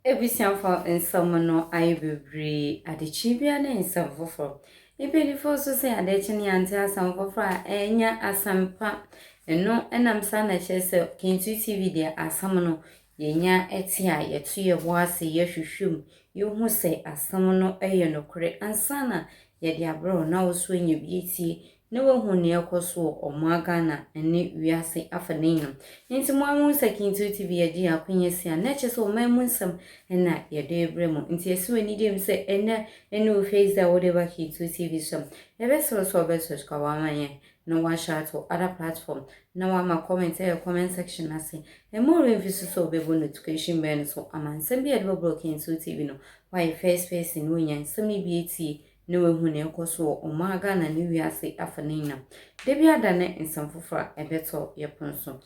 Ebusianfo nsɛm no ayɛ bebree adekyibia ne nsɛm foforɔ. Ebelifo so sɛ adekyɛ ne ante asɛm foforɔ a ɛnya asampa. Ɛno ɛnam sa na kyerɛ sɛ Kintu TV de asɛm no yɛnya ɛte a yɛto yɛ bo ase yɛhwehwɛm. Yɛhu sɛ asɛm no ɛyɛ nokore ansa na yɛde abrɛ na wo so anya bietie. Ne wahu ne ɛkɔso ɔmoaga na ɛne wiase afa n'enam. Nti mo amu sɛ Kintu TV yɛgye akonya sia na kyerɛ sɛ ɔman mu nsɛm ɛna yɛde ebrɛ mo. Nti esi wani dem sɛ ɛnɛ ɛne o face da wode ba Kintu TV so. Ɛbɛsoro so ɔbɛsoro ka wamanyɛ na wahye to other platform na wama comment comment section ase. Ɛmo remfi so ɔbɛbɔ notification bell so amansɛm bi yɛde bɛbrɛ Kintu TV no. Why first person no nya nsɛm ne bi etie no wehu ne ekoso omaga na ne wiase afa n'enam. Debi ada ne nsɛm foforɔ ɛbɛtɔ yɛpon so.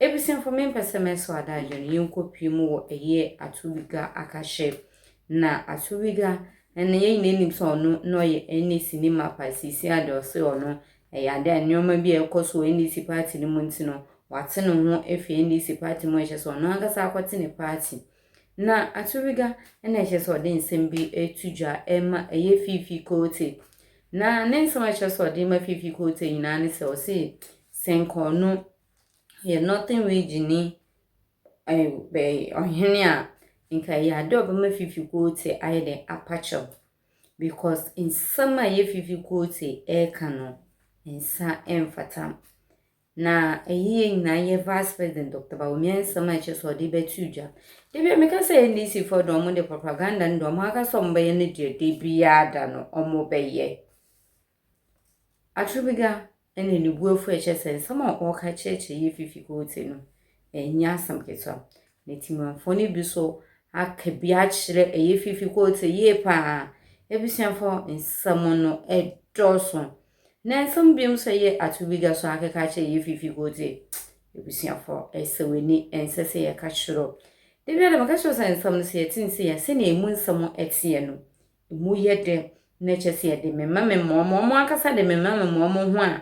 Ebusianfo mempɛsɛ mɛso adagye no yɛnkɔpie mu wɔ ɛyɛ atowiga akahye na atowiga ɛne yɛn nenim sɛ ɔno no yɛ NDC ne mapa sisi ade ɔse ɔno ɛyɛ ade nneɛma bi ɛkɔso NDC party ne mu ntino wate ne ho efi NDC party mu ɛhyɛ sɛ ɔno ankasa akɔte ne party. Na atowiga ena ɛhyɛ sɛ ɔde nsɛm bi etudwa ɛma ɛyɛ fiifi kote na ne nsɛm ɛhyɛ sɛ ɔde ma fiifi kote nyinaa ne sɛ ɔse senko no yɛ Northern Reg ni be ɔhene a nka yɛ ade ɔbɛma fiifi kote ayɛ de apakyɛw because nsɛm a yɛ fiifi kote ɛka no nsa ɛmfata na ɛyɛ na yɛ vice president Dr. Bawumia nsɛm a ɛhyɛ sɛ ɔde bɛtudwa. Debi meka sɛ NDC for do mo de propaganda ndo mo aka so mbe ye ne de bia da no omo beye atowiga ene ne buafu e kyese nsama o ka cheche ye fifi kote no enya asam keto ne timanfo ne bi so aka bia kyere ye fifi kote ye pa ebusianfo nsam no e doso na nsam biem so ye atowiga so aka ka che ye fifi kote ebusianfo eseweni ensese ye ka kyero. Debi ada makasho sa nsɛm no sɛ yɛtinse ya sɛ na emu nsɛm ɛteɛ no emu yɛ de na kyɛ sɛ yɛde mema ɔmo akasa de mema ɔmo ho a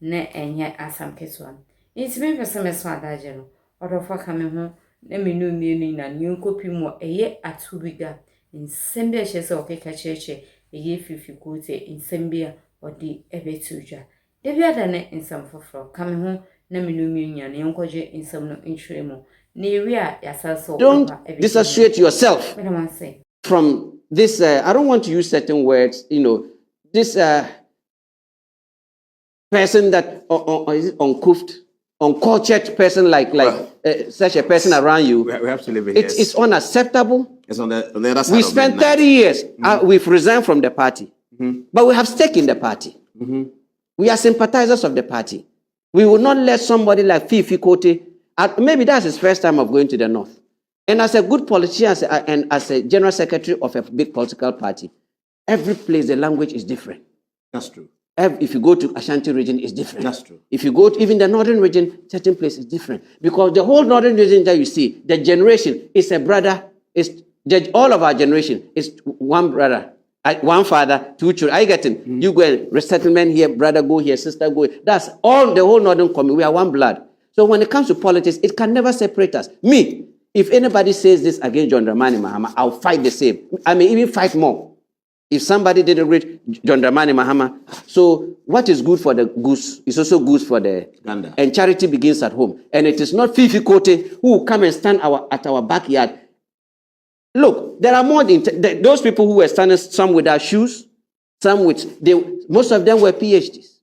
na ɛnyɛ asam ketewa. Nti me pɛsɛ meso adagye no ɔdɔfo ka me ho na me no mienu na ne nkopi mu ɛyɛ atowiga nsɛm bi a hyɛ sɛ ɔkeka kyerɛkyerɛ ɛyɛ fifi kote nsɛm bi a ɔde ɛbɛtudwa. Debi ada ne nsɛm foforɔ ka me ho na me no mienu na yɛnkɔgye nsɛm no ntwere mu. Don't disassociate yourself from this. I don't want to use certain words. You know, this person that is uncouth, uncultured person like such a person around you. We have to live it. It's unacceptable. It's on the other side. We spent 30 years. We've resigned from the party, but we have stake in the party. We are sympathizers of the party. We will not let somebody like Fifi Kote. Maybe that's his first time of going to the north. And as a good politician and as a general secretary of a big political party, every place the language is different. That's true. If you go to Ashanti region, it's different. That's true. If you go to even the northern region, certain places is different. Because the whole northern region that you see, the generation is a brother, all of our generation is one brother, one father, two children. Are you getting? You go and resettlement here, brother go here, sister go here. That's all the whole northern community. We are one blood. So when it comes to politics, it can never separate us. Me, if anybody says this against John Dramani Mahama, I'll fight the same. I may even fight more. If somebody didn't reach John Dramani Mahama, so what is good for the goose is also good for the gander. And charity begins at home. And it is not Fifi Kote who will come and stand at our backyard. Look, there are more those people who were standing, some without shoes, some with, most of them were PhDs,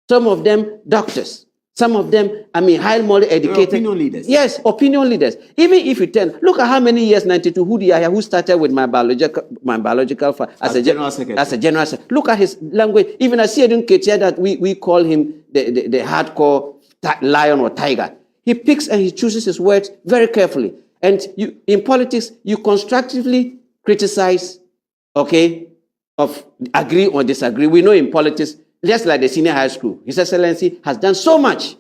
some of them doctors. Some of them, highly educated. Opinion leaders. Yes, opinion leaders. Even if you look at how many years, 92, who started with my biological as a general secretary. Look at his language. Even as Siedun Ketia, that we call him the hardcore lion or tiger. He picks and he chooses his words very carefully. And in politics, you constructively criticize, okay, of agree or disagree. We know in politics, just like the senior high school, His Excellency has done so much.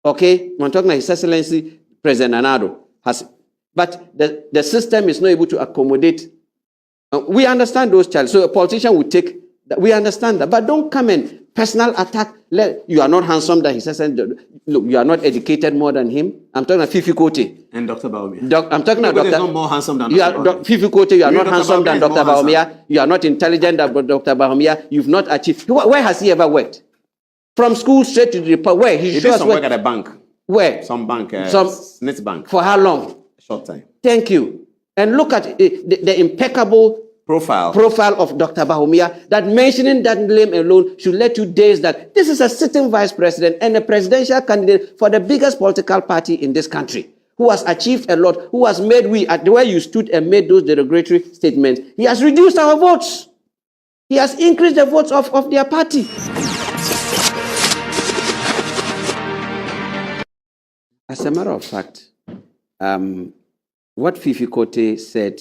Okay, when talking about His Excellency, President Anado has, but the system is not able to accommodate. We understand those challenges. So a politician would take that. We understand that, but don't come and personal attack. You are not handsome, that he says, look, you are not educated more than him. I'm talking about Fifi Kote. And Dr. Baumia. I'm talking about Dr. Dr. not more handsome than You are Dr. Fifi Kote, you are not Dr. handsome than Baumia is Dr. more Baumia. You are not intelligent than Dr. Baumia. You've not achieved. Where has he ever worked? From school straight to the report. Where? He did some work at a bank. Where? Some bank. Some Snitz Bank. For how long? Short time. Thank you. And look at the impeccable profile of Dr. Bahumia, that mentioning that name alone should let you daze that this is a sitting vice president and a presidential candidate for the biggest political party in this country, who has achieved a lot, who has made at the way you stood and made those derogatory statements. He has reduced our votes. He has increased the votes of their party. As a matter of fact, what Fifi Kote said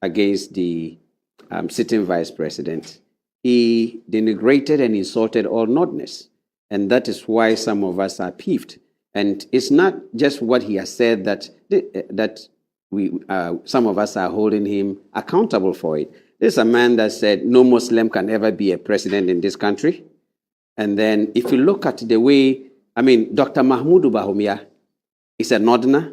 against the sitting vice president, he denigrated and insulted all Northerners. And that is why some of us are peeved. And it's not just what he has said that some of us are holding him accountable for it. There's a man that said no Muslim can ever be a president in this country. And then if you look at the way, Dr. Mahmoud Bahumia is a Northerner,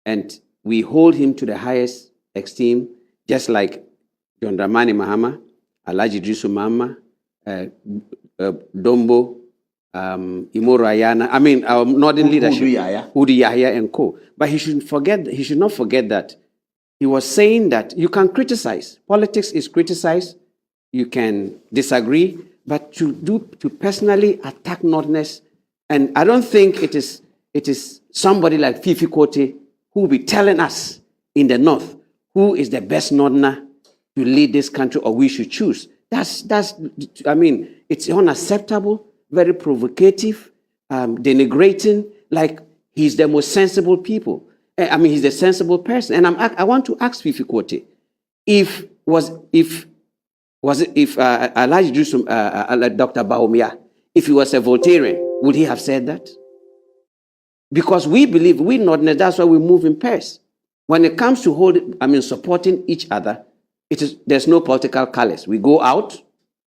and we hold him to the highest esteem, just like John Dramani Mahama, Alhaji Idrisu Mahama, Dombo, Imoro Ayana, our Northern leadership, Hudu Yahya and co. But he should not forget that he was saying that you can criticize. Politics is criticized. You can disagree, but to personally attack Northerners, and I don't think it is somebody like Fifi Kote who will be telling us in the North who is the best Northerner to lead this country, or we should choose. It's unacceptable, very provocative, denigrating, like he's the most sensible people. He's a sensible person. And I want to ask Fifi Kote, if Alhaji Dr. Baumia, if he was a Voltairean, would he have said that? Because we believe, we Northerners, that's why we move in pairs. When it comes to supporting each other, there's no political colors. We go out,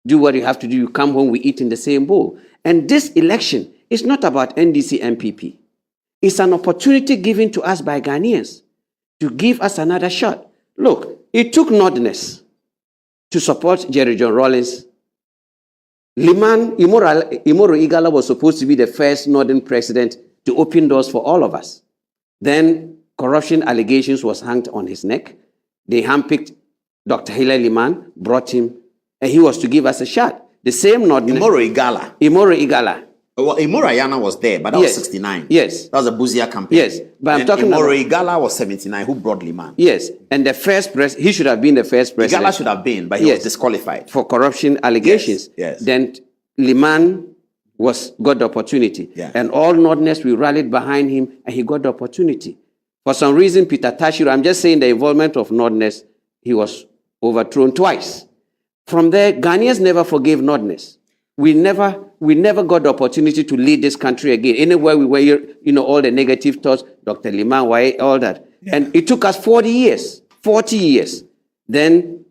do what you have to do, you come home, we eat in the same bowl. And this election is not about NDC MPP. It's an opportunity given to us by Ghanaians to give us another shot. Look, it took Northerners to support Jerry John Rawlings. Imoro Igala was supposed to be the first Northern president to open doors for all of us. Then corruption allegations was hanged on his neck. They handpicked Dr. Hilary Liman, brought him, and he was to give us a shot. The same Northern... Imoro Igala. Well, Imoro Ayana was there, but that was 69. Yes. That was a Buzia campaign. Yes. But I'm talking Imoro Igala was 79. Who brought Liman? Yes. And the first he should have been the first president. Igala should have been, but he was disqualified. For corruption allegations. Yes. Then Liman got the opportunity. Yeah. And all Northerners, we rallied behind him, and he got the opportunity. For some reason, Peter Tashiro, I'm just saying the involvement of Northerners, he was overthrown twice. From there, Ghanaians never forgave Northerners. We never got the opportunity to lead this country again. Anywhere we were, all the negative thoughts, Dr. Liman, all that. Yeah. And it took us 40 years. Then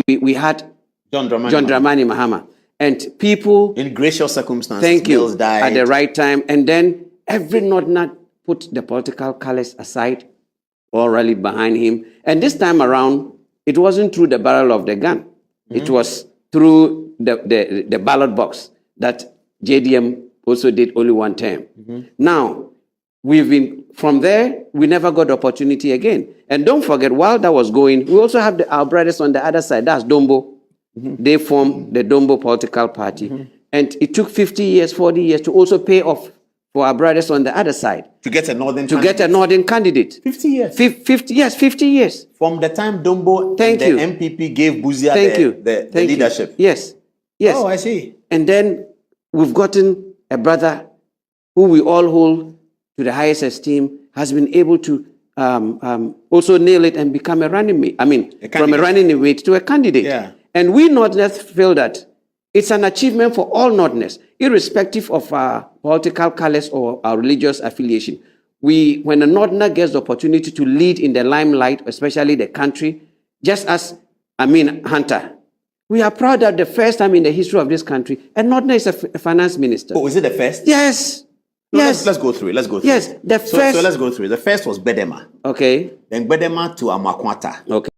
we had John Dramani Mahama. And people... in gracious circumstances. Thank you. Died. At the right time. And then every Northerner put the political colors aside, all rallied behind him. And this time around, it wasn't through the barrel of the gun. Mm-hmm. It was through the ballot box that JDM also did only one term. Mm-hmm. Now, from there, we never got the opportunity again. And don't forget, while that was going, we also have our brothers on the other side. That's Dombo. Mm-hmm. They formed the Dombo political party. Mm-hmm. And it took 40 years to also pay off for our brothers on the other side. To get a northern candidate. 50 years. 50 years. From the time Dombo and the MPP gave Buzia the leadership. Yes. Oh, I see. And then we've gotten a brother who we all hold to the highest esteem, has been able to also nail it and become a running mate. From a running mate to a candidate. Yeah. And we Northerners feel that it's an achievement for all Northerners, irrespective of our political colors or our religious affiliation. When a Northerner gets the opportunity to lead in the limelight, especially the country, just as Hunter, We are proud that the first time in the history of this country, a Northerner is a finance minister. Oh, is it the first? Yes. No, Yes. Let's go through it. Let's go through Yes, it. the first. So let's go through it. The first was Bedema. Okay. Then Bedema to Amakwata. Okay.